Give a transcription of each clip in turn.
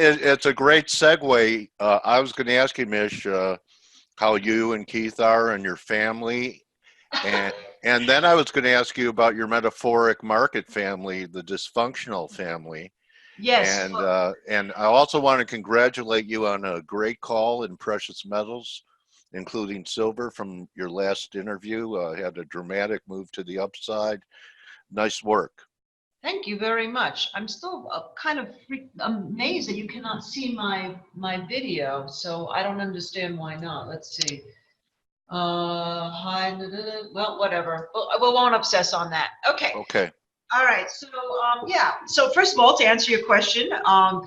it's a great segue. I was going to ask you, Mish, how you and Keith are and your family, and and then I was going to ask you about your metaphoric market family, the dysfunctional family, Yes. and I also want to congratulate you on a great call in precious metals, including silver from your last interview. Had a dramatic move to the upside. Nice work. Thank you very much. I'm still kind of amazed that you cannot see my video, so I don't understand why not. Let's see. Hi, well, whatever. We won't obsess on that. Okay. Okay. All right. So, yeah. So first of all, to answer your question,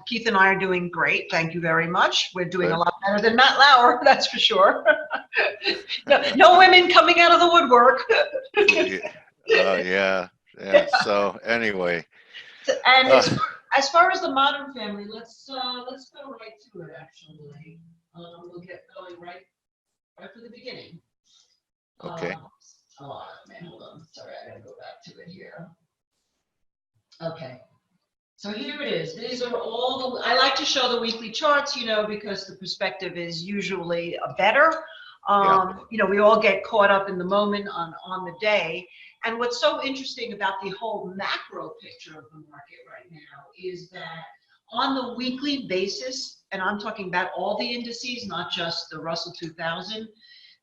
Keith and I are doing great. Thank you very much. We're doing a lot better than Matt Lauer, that's for sure. No women coming out of the woodwork. Yeah. So anyway. And as far as the modern family, let's go right to it. Actually, we'll get going right from the beginning. Okay. Oh man, hold on. Sorry, I gotta go back to it here. Okay. So here it is. These are all I like to show the weekly charts, because the perspective is usually better. We all get caught up in the moment on the day. And what's so interesting about the whole macro picture of the market right now is that on the weekly basis, and I'm talking about all the indices, not just the Russell 2000,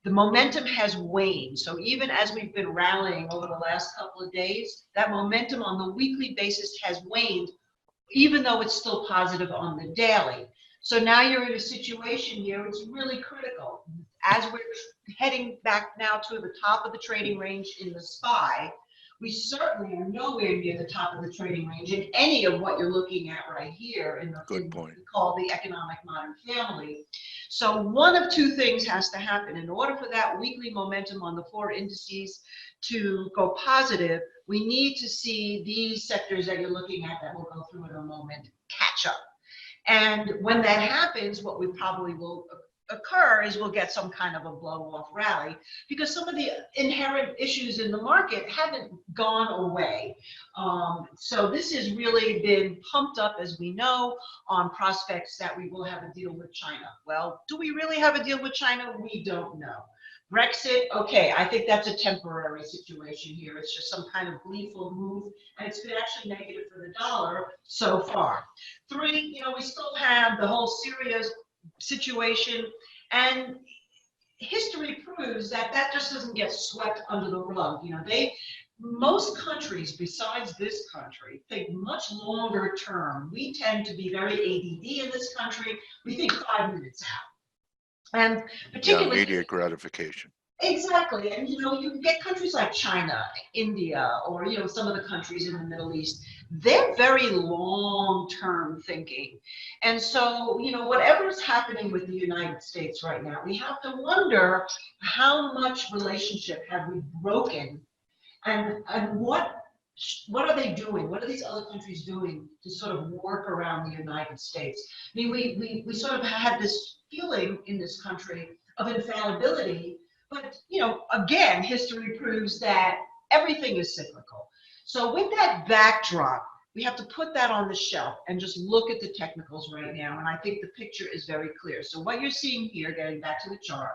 the momentum has waned. So even as we've been rallying over the last couple of days, that momentum on the weekly basis has waned, even though it's still positive on the daily. So now you're in a situation here, it's really critical. As we're heading back now to the top of the trading range in the SPY, we certainly are nowhere near the top of the trading range in any of what you're looking at right here in the Good point. we call the economic modern family. So one of two things has to happen. In order for that weekly momentum on the four indices to go positive, we need to see these sectors that you're looking at that we'll go through in a moment catch up. And when that happens, what we probably will occur is we'll get some kind of a blow-off rally because some of the inherent issues in the market haven't gone away. So this has really been pumped up, as we know, on prospects that we will have a deal with China. Well, do we really have a deal with China? We don't know. Brexit, okay, I think that's a temporary situation here. It's just some kind of gleeful move, and it's been actually negative for the dollar so far. Three, we still have the whole Syria situation, and history proves that that just doesn't get swept under the rug. Most countries besides this country think much longer term. We tend to be very ADD in this country. We think 5 minutes out. And particularly immediate gratification. Exactly. And you get countries like China, India, or some of the countries in the Middle East, they're very long-term thinking. And so, whatever's happening with the United States right now, we have to wonder how much relationship have we broken, and what are they doing? What are these other countries doing to sort of work around the United States? I mean, we sort of had this feeling in this country of infallibility, but again, history proves that everything is cyclical. So with that backdrop, we have to put that on the shelf and just look at the technicals right now. And I think the picture is very clear. So what you're seeing here, getting back to the chart,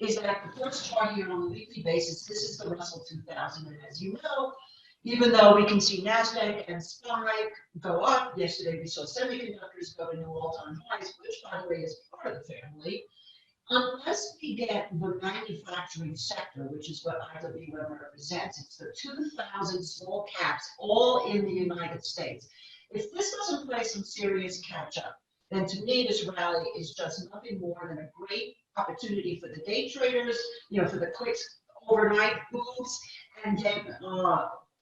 is that the first chart here on a weekly basis, this is the Russell 2000. And as you know, even though we can see NASDAQ and SPY go up, yesterday we saw semiconductors go to new all-time highs, which, by the way, is part of the family. Unless we get the manufacturing sector, which is what IWM represents, it's the 2,000 small caps all in the United States. If this doesn't play some serious catch-up, then to me this rally is just nothing more than a great opportunity for the day traders, for the quick overnight moves, and then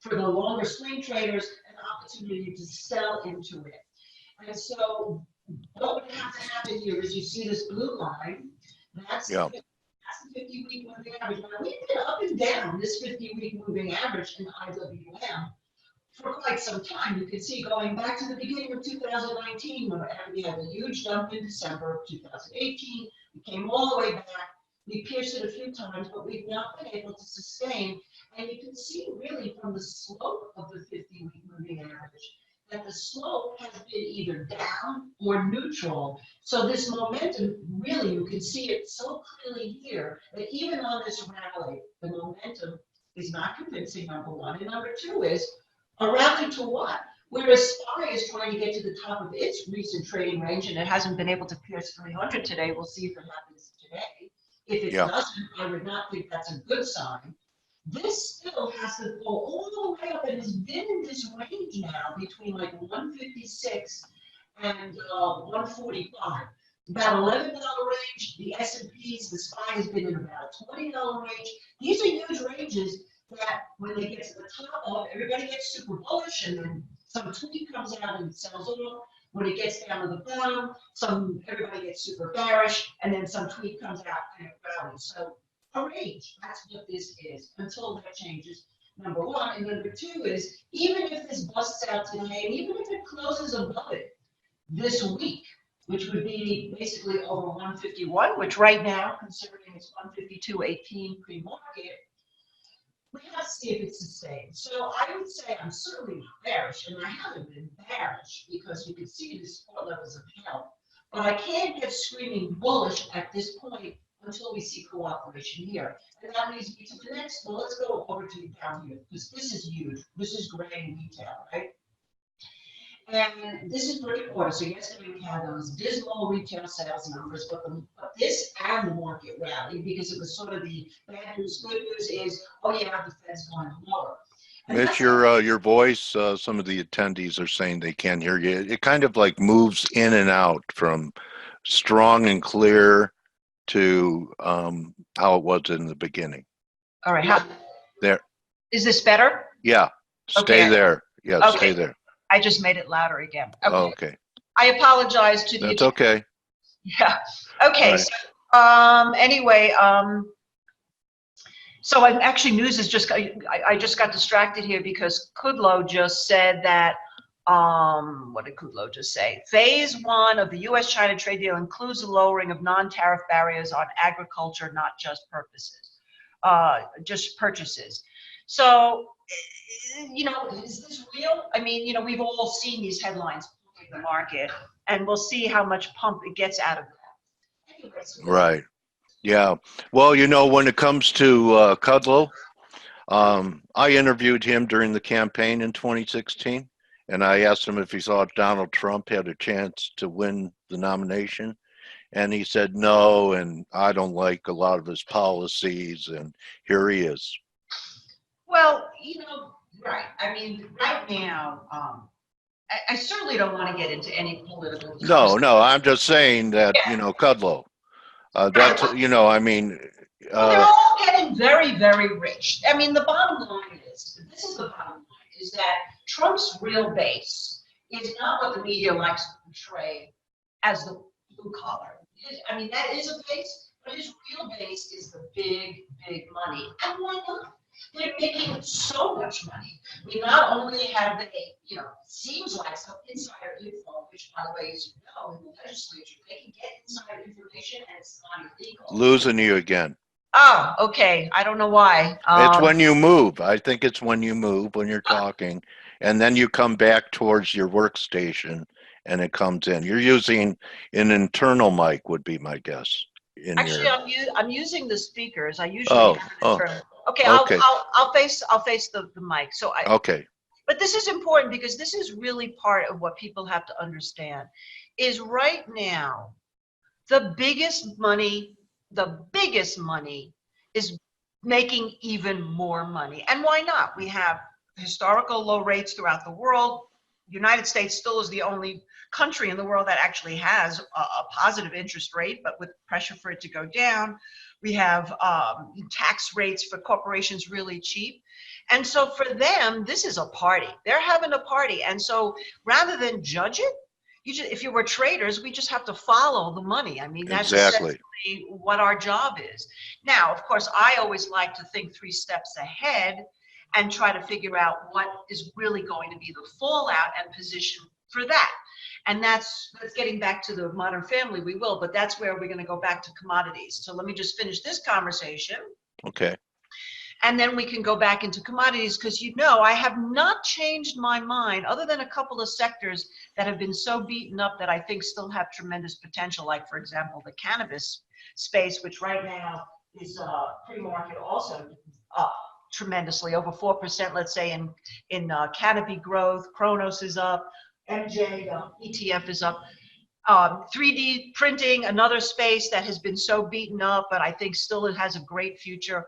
for the longer swing traders, an opportunity to sell into it. And so what would have to happen here is you see this blue line. That's the 50-week moving average. Now, we've been up and down this 50-week moving average in IWM for quite some time. You can see going back to the beginning of 2019, when we had a huge dump in December of 2018. We came all the way back. We pierced it a few times, but we've not been able to sustain. And you can see really from the slope of the 50-week moving average that the slope has been either down or neutral. So this momentum, really, you can see it so clearly here that even on this rally, the momentum is not convincing, number one. And number two is a rally to what? Whereas SPY is trying to get to the top of its recent trading range, and it hasn't been able to pierce 300 today. We'll see if it happens today. If it Yeah. doesn't, I would not think that's a good sign. This still has to go all the way up and has been in this range now between like 156 and 145. About $11 range. The S&Ps, the SPY has been in about $20 range. These are huge ranges that when they get to the top of, everybody gets super bullish, and then some tweet comes out and sells off. When it gets down to the bottom, everybody gets super bearish, and then some tweet comes out and it rallies. So a range, that's what this is, until that changes, number one. And number two is, even if this busts out today, and even if it closes above it this week, which would be basically over 151, which right now, considering it's 152.18 pre-market, we have to see if it's sustained. So I would say I'm certainly not bearish, and I haven't been bearish because you can see the support levels have held. But I can't get screaming bullish at this point until we see cooperation here. And that leads me to the next one. Let's go over to down here, because this is huge. This is gray in retail, right? And this is brick and mortar. So yesterday we had those dismal retail sales numbers, but this and the market rally, because it was sort of the bad news. Good news is, oh yeah, the Fed's going lower. Mitch, your voice, some of the attendees are saying they can't hear you. It kind of like moves in and out from strong and clear to how it was in the beginning. All right, There. Is this better? Yeah, stay there. Yeah, okay. Stay there. I just made it louder again. Okay. Okay. I apologize to the. That's okay. Yeah. Okay. Right. So anyway, so I'm actually news is just I just got distracted here because Kudlow just said that what did Kudlow just say? Phase 1 of the U.S.-China trade deal includes the lowering of non-tariff barriers on agriculture, not just purchases. So, you know, is this real? I mean, you know, we've all seen these headlines in the market, and we'll see how much pump it gets out of that. Anyways, right. Yeah. Well, you know, when it comes to Kudlow, I interviewed him during the campaign in 2016, and I asked him if he thought Donald Trump had a chance to win the nomination. And he said no, and I don't like a lot of his policies, and here he is. Well, you know, right. I mean, right now, I certainly don't want to get into any political. No, I'm just saying that, you know, Kudlow. That's, you know, I mean. Well, they're all getting very, very rich. I mean, the bottom line is, this is the bottom line, is that Trump's real base is not what the media likes to portray as the blue collar. I mean, that is a base, but his real base is the big, big money. And why not? They're making so much money. We not only have they, you know, seems like some insider info, which by the way, as you know, in the legislature, they can get insider information and it's not illegal. Losing you again. Oh, okay. I don't know why. It's when you move. I think it's when you move, when you're talking, and then you come back towards your workstation and it comes in. You're using an internal mic would be my guess. Actually, I'm using the speakers. I usually have an internal. Okay, okay. I'll face the mic. So okay. But this is important because this is really part of what people have to understand. Is right now the biggest money is making even more money. And why not? We have historical low rates throughout the world. The United States still is the only country in the world that actually has a positive interest rate, but with pressure for it to go down. We have tax rates for corporations really cheap. And so for them, this is a party. They're having a party. And so rather than judge it, if you were traders, we just have to follow the money. I mean, that's essentially what our job is. Now, of course, I always like to think 3 steps ahead and try to figure out what is really going to be the fallout and position for that. And that's getting back to the Modern Family, we will, but that's where we're going to go back to commodities. So let me just finish this conversation. Okay. And then we can go back into commodities, because you know I have not changed my mind, other than a couple of sectors that have been so beaten up that I think still have tremendous potential, like, for example, the cannabis space, which right now is pre-market also up tremendously, over 4%, let's say, in Canopy growth. Kronos is up, MJ, ETF is up. 3D printing, another space that has been so beaten up, but I think still it has a great future.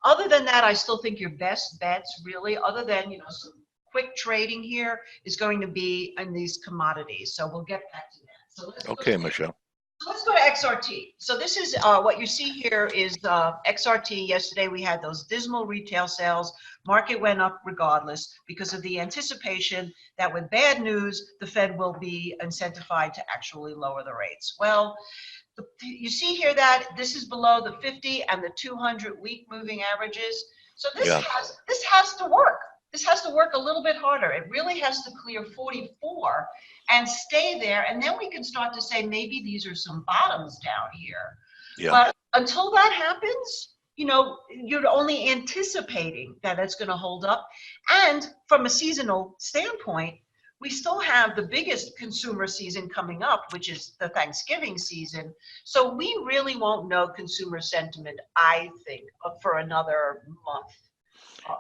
Other than that, I still think your best bets, really, other than, you know, some quick trading here, is going to be in these commodities. So we'll get back to that. So Okay, Michelle. let's go to XRT. So this is what you see here is XRT. Yesterday we had those dismal retail sales. Market went up regardless because of the anticipation that with bad news, the Fed will be incentivized to actually lower the rates. Well, you see here that this is below the 50 and the 200 week moving averages. So this has to work. This has to work a little bit harder. It really has to clear 44 and stay there, and then we can start to say maybe these are some bottoms down here. Yeah. But until that happens, you know, you're only anticipating that it's going to hold up. And from a seasonal standpoint, we still have the biggest consumer season coming up, which is the Thanksgiving season. So we really won't know consumer sentiment, I think, for another month.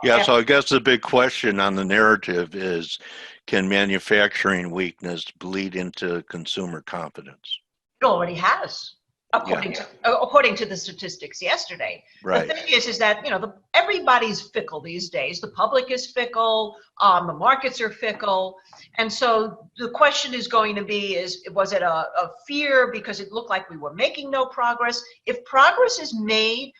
Yeah, so I guess the big question on the narrative is, can manufacturing weakness bleed into consumer confidence? It already has, according to the statistics yesterday. Right. The thing is that, you know, everybody's fickle these days. The public is fickle, the markets are fickle. And so the question is going to be, was it a fear because it looked like we were making no progress? If progress is made,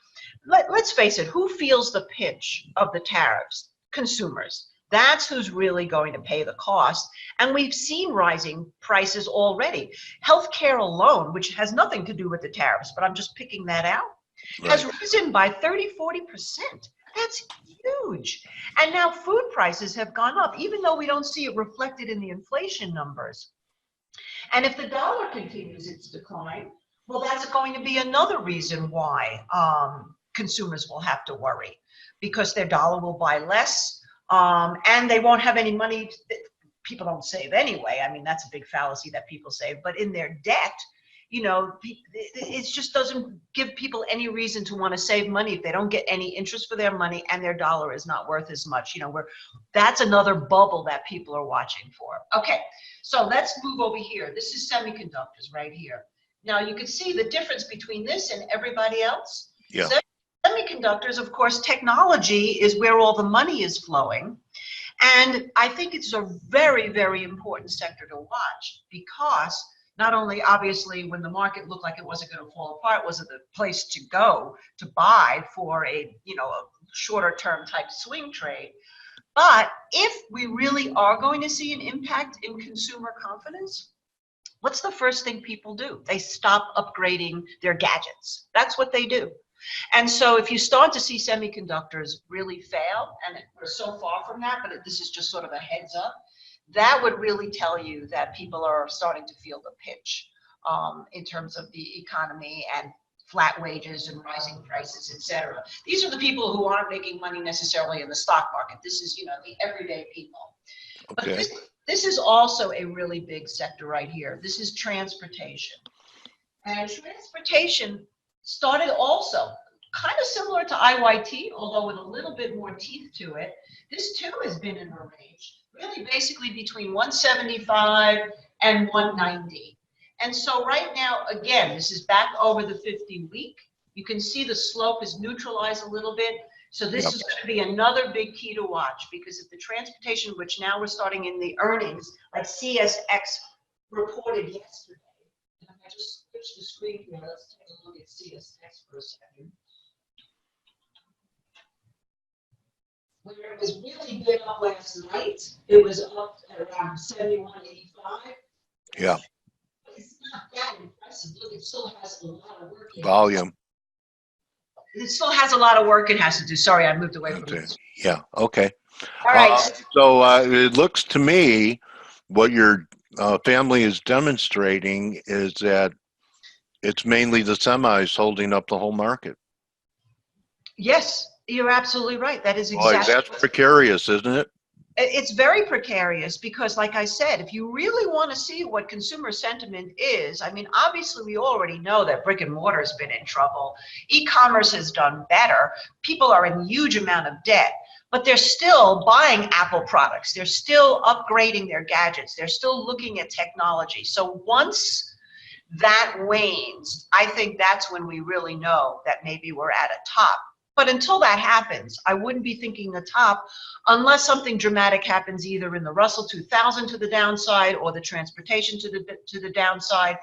let's face it, who feels the pinch of the tariffs? Consumers. That's who's really going to pay the cost. And we've seen rising prices already. Healthcare alone, which has nothing to do with the tariffs, but I'm just picking that out, has risen by 30–40%. That's huge. And now food prices have gone up, even though we don't see it reflected in the inflation numbers. And if the dollar continues its decline, well, that's going to be another reason why consumers will have to worry, because their dollar will buy less, and they won't have any money. People don't save anyway. I mean, that's a big fallacy that people save, but in their debt, you know, it just doesn't give people any reason to want to save money if they don't get any interest for their money and their dollar is not worth as much. You know, that's another bubble that people are watching for. Okay, so let's move over here. This is semiconductors right here. Now you can see the difference between this and everybody else. Yeah. Semiconductors, of course, technology is where all the money is flowing. And I think it's a very, very important sector to watch, because not only obviously when the market looked like it wasn't going to fall apart, was it the place to go to buy for a, you know, a shorter term type swing trade. But if we really are going to see an impact in consumer confidence, what's the first thing people do? They stop upgrading their gadgets. That's what they do. And so if you start to see semiconductors really fail, and we're so far from that, but this is just sort of a heads up, that would really tell you that people are starting to feel the pinch in terms of the economy and flat wages and rising prices, etc. These are the people who aren't making money necessarily in the stock market. This is, you know, the everyday people. Okay. But this is also a really big sector right here. This is transportation. And transportation started also kind of similar to IYT, although with a little bit more teeth to it. This too has been in a range, really basically between 175 and 190. And so right now, again, this is back over the 50-week. You can see the slope is neutralized a little bit. So this is going to be another big key to watch, because if the transportation, which now we're starting in the earnings, like CSX reported yesterday. And I just switch the screen here. Let's take a look at CSX for a second. Where it was really big up last night, it was up at around 71.85. Yeah. It's not that impressive. Look, it still has a lot of work. Volume. It still has a lot of work it has to do. Sorry, I moved away from this. Yeah. Okay. All right. So it looks to me what your family is demonstrating is that it's mainly the semis holding up the whole market. Yes, You're absolutely right. That is Boy, exactly that's precarious, isn't it? it's very precarious because, like I said, if you really want to see what consumer sentiment is, I mean, obviously we already know that brick and mortar has been in trouble. E-commerce has done better. People are in huge amount of debt, but they're still buying Apple products. They're still upgrading their gadgets. They're still looking at technology. So once that wanes, I think that's when we really know that maybe we're at a top. But until that happens, I wouldn't be thinking the top unless something dramatic happens either in the Russell 2000 to the downside or the transportation to the downside.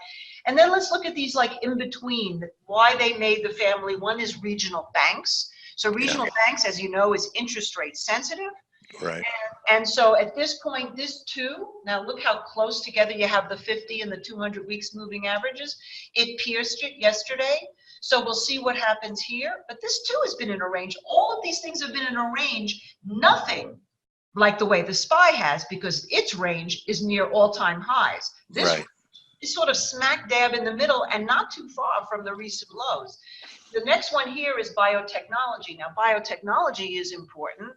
And then let's look at these like in between, why they made the family. One is regional banks. So regional banks, as you know, is interest rate sensitive. Right. And so at this point, this too, now look how close together you have the 50 and the 200 weeks moving averages. It pierced it yesterday. So we'll see what happens here. But this too has been in a range. All of these things have been in a range. Nothing like the way the SPY has, because its range is near all-time highs. This is sort of smack dab in the middle and not too far from the recent lows. The next one here is biotechnology. Now, biotechnology is important.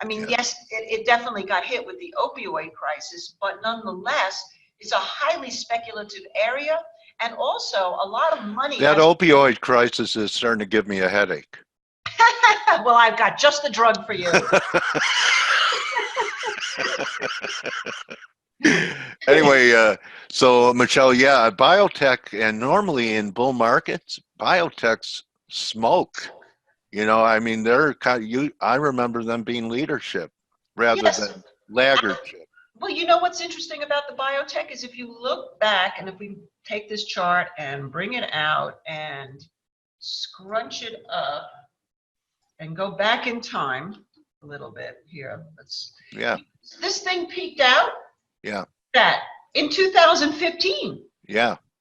I mean, yes, it definitely got hit with the opioid crisis, but nonetheless, it's a highly speculative area. And also, a lot of money. That opioid crisis is starting to give me a headache. Well, I've got just the drug for you. Anyway, so Michelle, yeah, biotech, and normally in bull markets, biotechs smoke. You know, I mean, they're kind of, I remember them being leadership rather than laggardship. Well, you know what's interesting about the biotech is if you look back, and if we take this chart and bring it out and scrunch it up and go back in time a little bit here. This thing peaked out. That in 2015.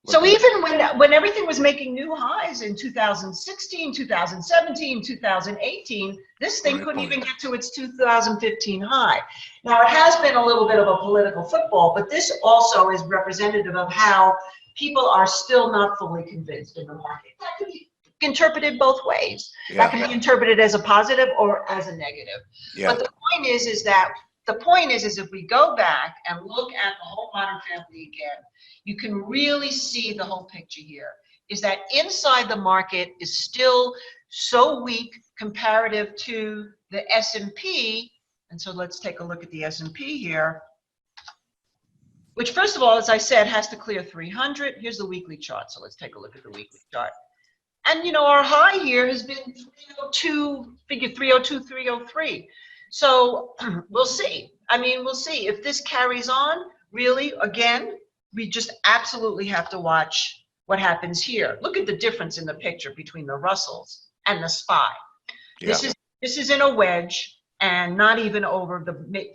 So even when everything was making new highs in 2016, 2017, 2018, this thing couldn't even get to its 2015 high. Now, it has been a little bit of a political football, but this also is representative of how people are still not fully convinced in the market. That could be interpreted both ways. That can be interpreted as a positive or as a negative. But the point is if we go back and look at the whole modern family again, you can really see the whole picture here, is that inside the market is still so weak comparative to the S&P. And so let's take a look at the S&P here, which first of all, as I said, has to clear 300. Here's the weekly chart. So let's take a look at the weekly chart. And, you know, our high here has been 302, figure 302, 303. So we'll see. I mean, we'll see if this carries on. Really, again, we just absolutely have to watch what happens here. Look at the difference in the picture between the Russells and the SPY. This is in a wedge and not even over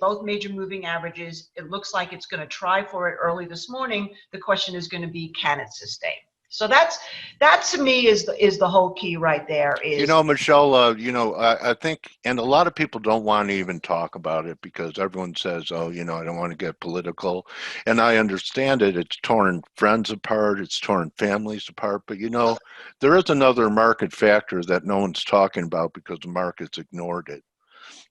both major moving averages. It looks like it's going to try for it early this morning. The question is going to be, can it sustain? So that to me is the whole key right there. Is, you know, Michelle, you know, I think, and a lot of people don't want to even talk about it because everyone says, oh, you know, I don't want to get political. And I understand it. It's torn friends apart. It's torn families apart. But, you know, there is another market factor that no one's talking about because the market's ignored it.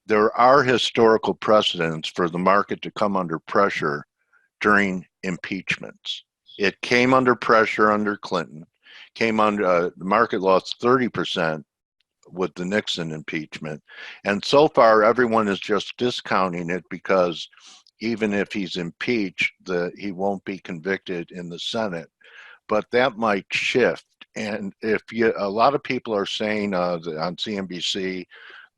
There are historical precedents for the market to come under pressure during impeachments. It came under pressure under Clinton, came under, the market lost 30% with the Nixon impeachment. And so far, everyone is just discounting it because even if he's impeached, he won't be convicted in the Senate. But that might shift. And a lot of people are saying on CNBC,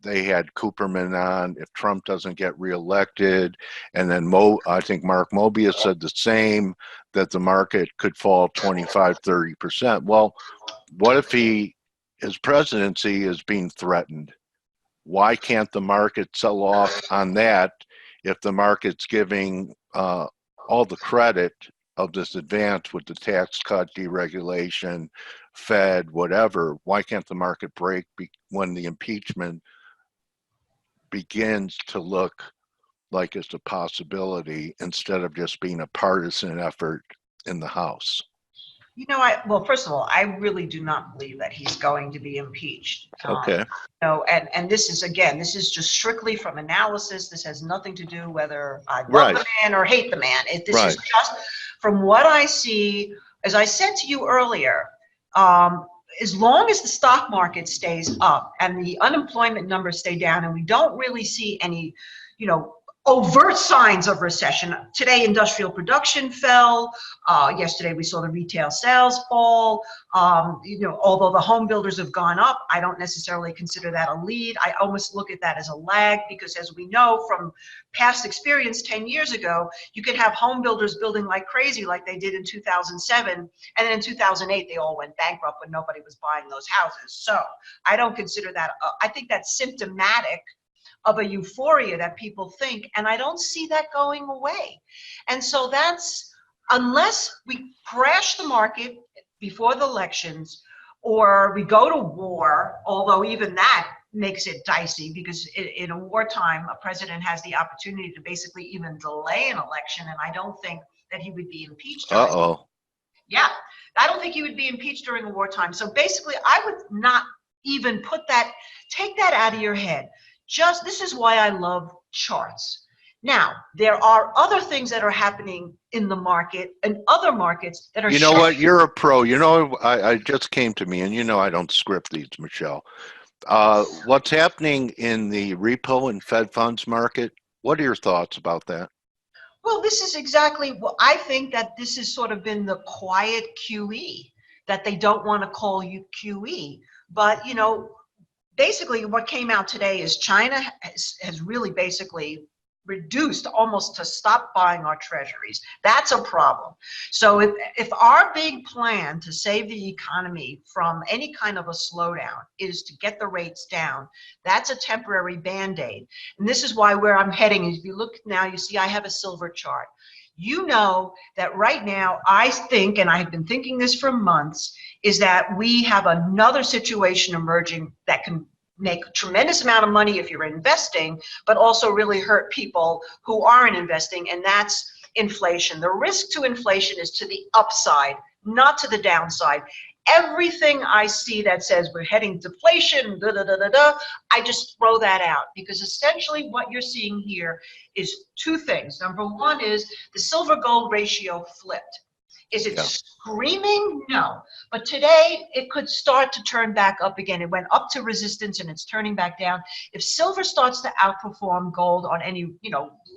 they had Cooperman on, if Trump doesn't get reelected, and then I think Mark Mobius said the same, that the market could fall 25, 30%. Well, what if his presidency is being threatened? Why can't the market sell off on that if the market's giving all the credit of this advance with the tax cut, deregulation, Fed, whatever? Why can't the market break when the impeachment begins to look like it's a possibility instead of just being a partisan effort in the House? Well, first of all, I really do not believe that he's going to be impeached. Okay. And this is just strictly from analysis. This has nothing to do whether I love Right. the man or hate the man. This is Right. just from what I see. As I said to you earlier, as long as the stock market stays up and the unemployment numbers stay down, and we don't really see any, overt signs of recession. Today, industrial production fell. Yesterday, we saw the retail sales fall. Although the home builders have gone up, I don't necessarily consider that a lead. I almost look at that as a lag, because as we know from past experience 10 years ago, you could have home builders building like crazy like they did in 2007. And then in 2008, they all went bankrupt when nobody was buying those houses. So I don't consider that, I think that's symptomatic of a euphoria that people think, and I don't see that going away. And so that's, unless we crash the market before the elections, or we go to war, although even that makes it dicey, because in a wartime, a president has the opportunity to basically even delay an election, and I don't think that he would be impeached. Yeah, I don't think he would be impeached during a wartime. So basically, I would not even take that out of your head. This is why I love charts. Now, there are other things that are happening in the market and other markets that are. You know what? You're a pro. I just came to me, and I don't script these, Michelle. What's happening in the repo and Fed funds market? What are your thoughts about that? Well, this is exactly what I think, that this has sort of been the quiet QE, that they don't want to call you QE. But, basically what came out today is China has really basically reduced almost to stop buying our treasuries. That's a problem. So if our big plan to save the economy from any kind of a slowdown is to get the rates down, that's a temporary band-aid. And this is where I'm heading. If you look now, you see I have a silver chart. You know that right now, I think, and I've been thinking this for months, is that we have another situation emerging that can make a tremendous amount of money if you're investing, but also really hurt people who aren't investing, and that's inflation. The risk to inflation is to the upside, not to the downside. Everything I see that says we're heading to deflation, I just throw that out, because essentially what you're seeing here is two things. Number one is the silver gold ratio flipped. Is it screaming? No. But today it could start to turn back up again. It went up to resistance and it's turning back down. If silver starts to outperform gold on any,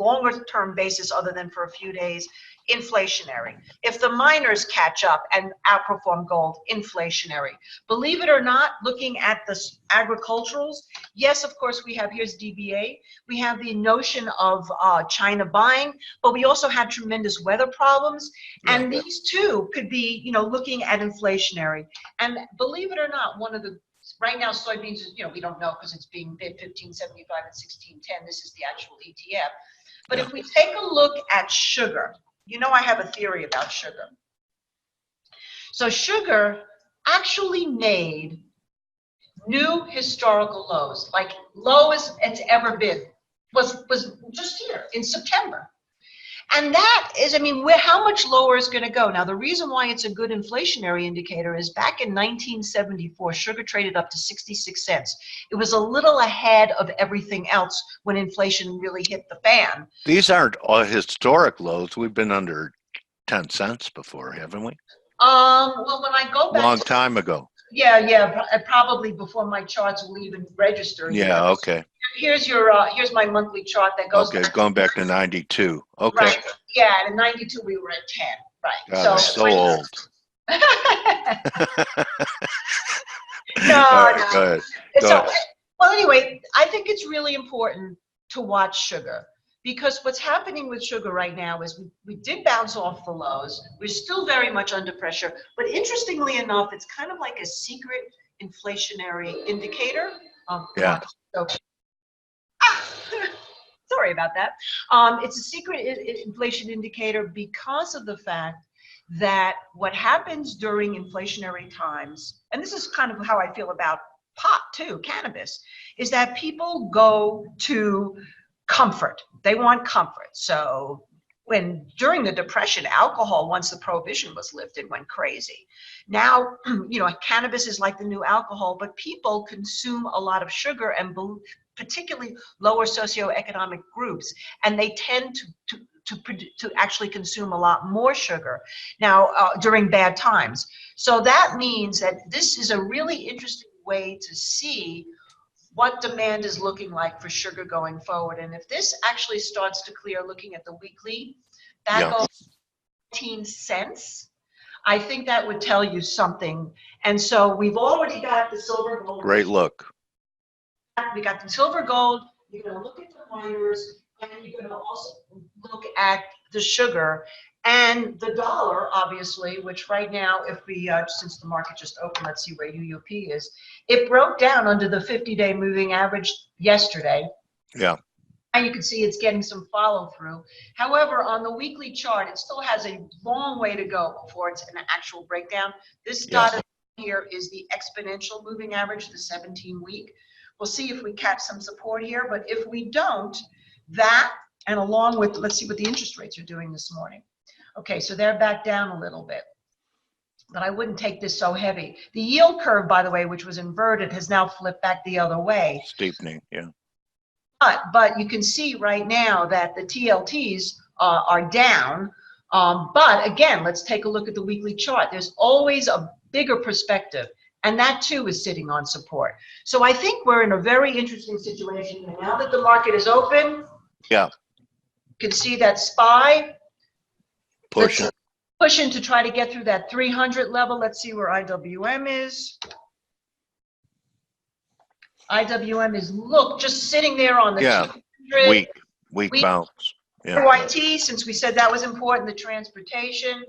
longer term basis other than for a few days, inflationary. If the miners catch up and outperform gold, inflationary. Believe it or not, looking at the agriculturals, yes, of course, here's DBA. We have the notion of China buying, but we also had tremendous weather problems. And these two could be, looking at inflationary. And believe it or not, right now, soybeans, we don't know because it's being bid 15.75 and 16.10. This is the actual ETF. But if we take a look at sugar, I have a theory about sugar. So sugar actually made new historical lows, like low as it's ever been, was just here in September. And that is, how much lower is going to go? Now, the reason why it's a good inflationary indicator is back in 1974, sugar traded up to 66 cents. It was a little ahead of everything else when inflation really hit the fan. These aren't historic lows. We've been under 10 cents before, haven't we? Well, when I go back long time ago. Yeah, probably before my charts will even register. Yeah, okay. Here's my monthly chart that goes. Okay, going back to 92. Okay. Right. Yeah, and in 92 we were at 10. Right. God, so old. No. Go ahead. Well, anyway, I think it's really important to watch sugar, because what's happening with sugar right now is we did bounce off the lows. We're still very much under pressure, but interestingly enough, it's kind of like a secret inflationary indicator. Sorry about that. It's a secret inflation indicator because of the fact that what happens during inflationary times, and this is kind of how I feel about pot too, cannabis, is that people go to comfort. They want comfort. So when during the Depression, alcohol, once the prohibition was lifted, went crazy. Now, cannabis is like the new alcohol, but people consume a lot of sugar, and particularly lower socioeconomic groups, and they tend to actually consume a lot more sugar now during bad times. So that means that this is a really interesting way to see what demand is looking like for sugar going forward. And if this actually starts to clear, looking at the weekly, back over 14 cents, I think that would tell you something. And so we've already got the silver gold. Great look. We got the silver gold. You're going to look at the miners, and you're going to also look at the sugar and the dollar, obviously, which right now, if we, since the market just opened, let's see where UUP is. It broke down under the 50-day moving average yesterday. Yeah. And you can see it's getting some follow through. However, on the weekly chart, it still has a long way to go before it's an actual breakdown. This dotted here is the exponential moving average, the 17-week. We'll see if we catch some support here, but if we don't, that, and along with, let's see what the interest rates are doing this morning. Okay, so they're back down a little bit, but I wouldn't take this so heavy. The yield curve, by the way, which was inverted, has now flipped back the other way. Steepening, yeah. But you can see right now that the TLTs are down. But again, let's take a look at the weekly chart. There's always a bigger perspective, and that too is sitting on support. So I think we're in a very interesting situation. And now that the market is open, yeah, you can see that SPY pushing to try to get through that 300 level. Let's see where IWM is. IWM is, look, just sitting there on the 200. Weak bounce. Yeah. YT, since we said that was important, the transportation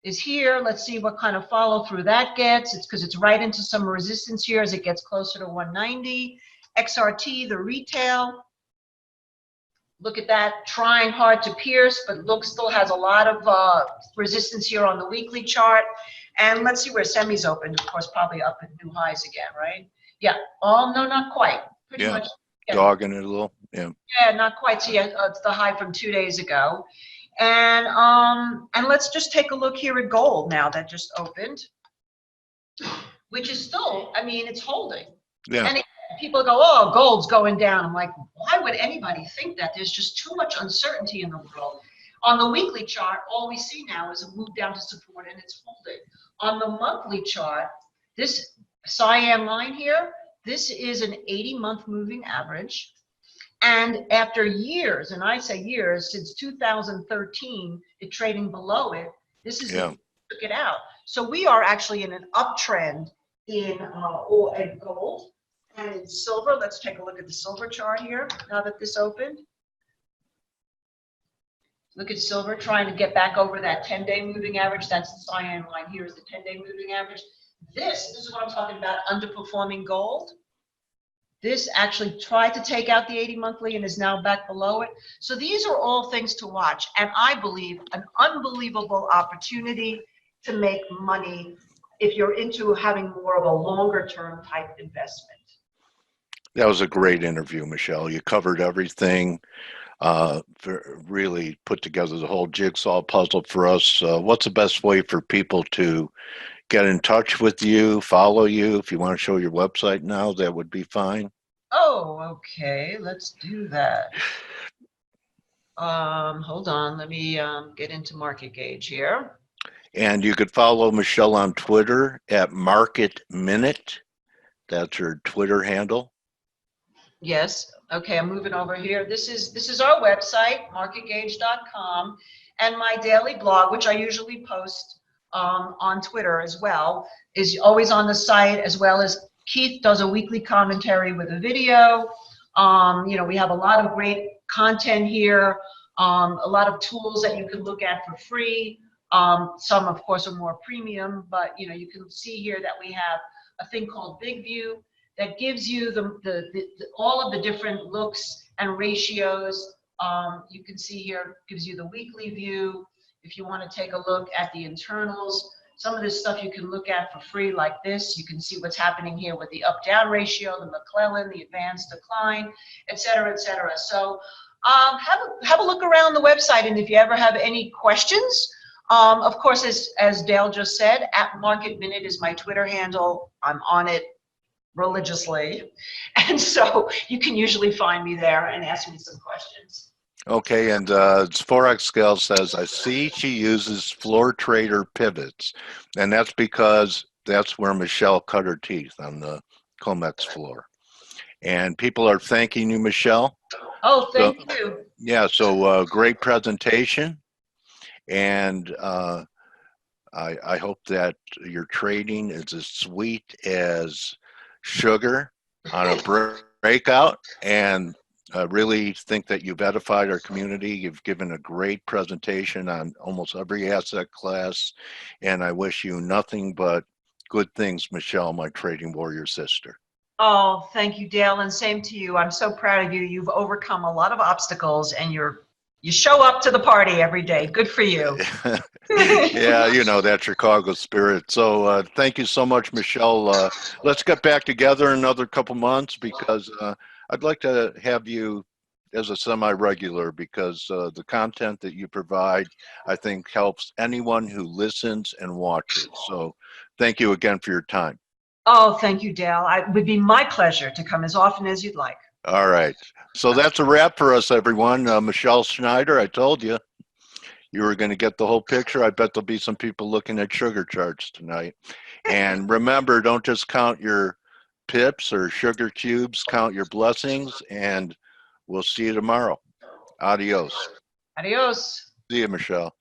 is here. Let's see what kind of follow through that gets. It's because it's right into some resistance here as it gets closer to 190. XRT, the retail. Look at that, trying hard to pierce, but look, still has a lot of resistance here on the weekly chart. And let's see where semis opened. Of course, probably up at new highs again, right? Yeah. Oh, no, not quite. Pretty much. Yeah. Dogging it a little. Yeah. Yeah, not quite. So yeah, it's the high from 2 days ago. And let's just take a look here at gold now that just opened, which is still, I mean, it's holding. Yeah. And people go, oh, gold's going down. I'm like, why would anybody think that? There's just too much uncertainty in the world. On the weekly chart, all we see now is a move down to support, and it's holding. On the monthly chart, this cyan line here, this is an 80-month moving average. And after years, and I say years, since 2013, it trading below it, this is took it out. So we are actually in an uptrend in gold and in silver. Let's take a look at the silver chart here now that this opened. Look at silver trying to get back over that 10-day moving average. That's the cyan line here is the 10-day moving average. This is what I'm talking about, underperforming gold. This actually tried to take out the 80 monthly and is now back below it. So these are all things to watch. And I believe an unbelievable opportunity to make money if you're into having more of a longer term type investment. That was a great interview, Michelle. You covered everything, really put together the whole jigsaw puzzle for us. What's the best way for people to get in touch with you, follow you? If you want to show your website now, that would be fine. Oh, okay. Let's do that. Hold on. Let me get into Market Gauge here. And you could follow Michelle on Twitter at Market Minute. That's her Twitter handle. Yes. Okay, I'm moving over here. This is our website, marketgauge.com, and my daily blog, which I usually post on Twitter as well, is always on the site, as well as Keith does a weekly commentary with a video. We have a lot of great content here, a lot of tools that you can look at for free. Some, of course, are more premium, but you can see here that we have a thing called Big View that gives you all of the different looks and ratios. You can see here, gives you the weekly view. If you want to take a look at the internals, some of this stuff you can look at for free like this. You can see what's happening here with the up-down ratio, the McClellan, the advanced decline, et cetera, et cetera. So Have a look around the website, and if you ever have any questions, of course, as Dale just said, @MarketMinute is my Twitter handle. I'm on it religiously, and so you can usually find me there and ask me some questions. Okay, and Forex Gal says, I see she uses floor trader pivots, and that's because that's where Michelle cut her teeth, on the COMEX floor. And people are thanking you, Michelle. Oh, So, thank you. yeah, so great presentation. And I hope that your trading is as sweet as sugar on a breakout. And I really think that you've edified our community. You've given a great presentation on almost every asset class. And I wish you nothing but good things, Michelle, my trading warrior sister. Oh, thank you, Dale, and same to you. I'm so proud of you. You've overcome a lot of obstacles, and you show up to the party every day. Good for you. Yeah, you know, that Chicago spirit. So thank you so much, Michelle. Let's get back together in another couple months, because I'd like to have you as a semi-regular, because the content that you provide, I think, helps anyone who listens and watches. So thank you again for your time. Oh, thank you, Dale. It would be my pleasure to come as often as you'd like. All right. So that's a wrap for us, everyone. Michelle Schneider, I told you. You were going to get the whole picture. I bet there'll be some people looking at sugar charts tonight. And remember, don't just count your pips or sugar cubes, count your blessings, and we'll see you tomorrow. Adios. Adios. See you, Michelle.